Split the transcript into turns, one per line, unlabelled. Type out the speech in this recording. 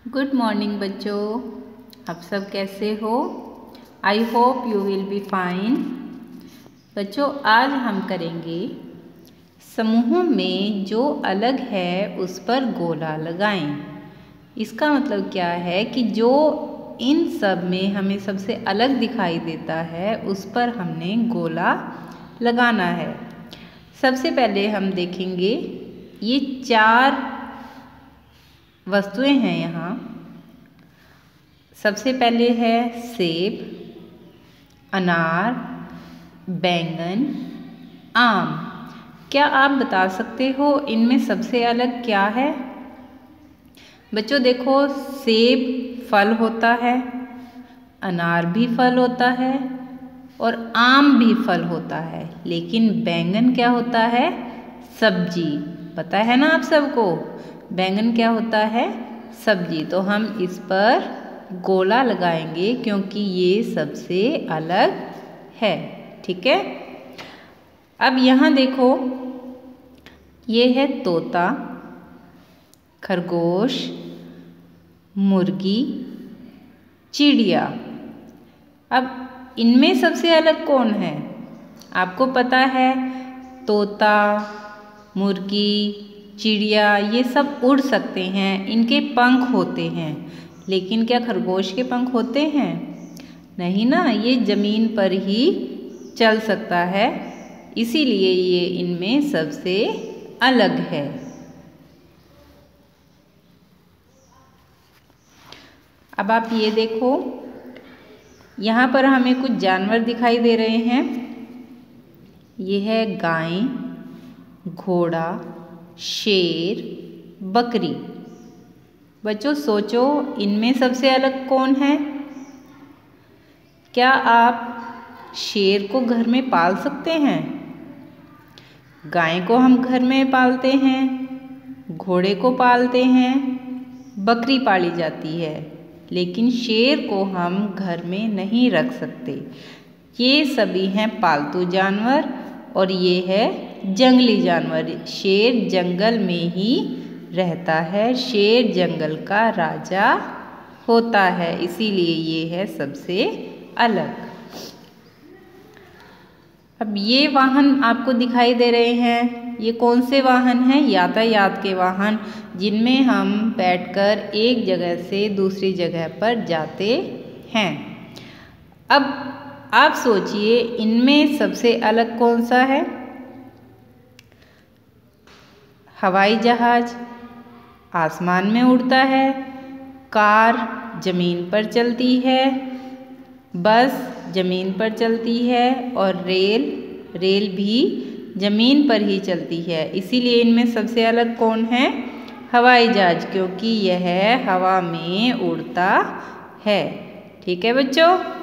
Good morning बच्चों, आप सब कैसे हो? I hope you will be fine. बच्चों, आज हम करेंगे समूह में जो अलग है उस पर गोला लगाएं। इसका मतलब क्या है कि जो इन सब में हमें सबसे अलग दिखाई देता है उस पर हमने गोला लगाना है। सबसे पहले हम देखेंगे ये 4 वस्तुएं हैं यहाँ। सबसे पहले है सेब, अनार, बैंगन, आम। क्या आप बता सकते हो इनमें सबसे अलग क्या है? बच्चों देखो, सेब फल होता है, अनार भी फल होता है और आम भी फल होता है, लेकिन बैंगन क्या होता है? सब्जी। पता है ना आप सबको, बैंगन क्या होता है? सब्जी। तो हम इस पर गोला लगाएंगे क्योंकि ये सबसे अलग है। ठीक है। अब यहाँ देखो, ये है तोता, खरगोश, मुर्गी, चिड़िया। अब इनमें सबसे अलग कौन है? आपको पता है, तोता, मुर्गी, चिड़िया ये सब उड़ सकते हैं, इनके पंख होते हैं, लेकिन क्या खरगोश के पंख होते हैं? नहीं ना, ये ज़मीन पर ही चल सकता है, इसीलिए ये इनमें सबसे अलग है। अब आप ये देखो, यहाँ पर हमें कुछ जानवर दिखाई दे रहे हैं। ये है गाय, घोड़ा, शेर, बकरी। बच्चों सोचो, इनमें सबसे अलग कौन है? क्या आप शेर को घर में पाल सकते हैं? गाय को हम घर में पालते हैं, घोड़े को पालते हैं, बकरी पाली जाती है, लेकिन शेर को हम घर में नहीं रख सकते। ये सभी हैं पालतू जानवर और ये है जंगली जानवर। शेर जंगल में ही रहता है, शेर जंगल का राजा होता है, इसीलिए ये है सबसे अलग। अब ये वाहन आपको दिखाई दे रहे हैं, ये कौन से वाहन हैं? यातायात के वाहन, जिनमें हम बैठकर एक जगह से दूसरी जगह पर जाते हैं। अब आप सोचिए, इनमें सबसे अलग कौन सा है? हवाई जहाज आसमान में उड़ता है, कार जमीन पर चलती है, बस जमीन पर चलती है और रेल भी जमीन पर ही चलती है। इसीलिए इनमें सबसे अलग कौन है? हवाई जहाज, क्योंकि यह हवा में उड़ता है। ठीक है बच्चों।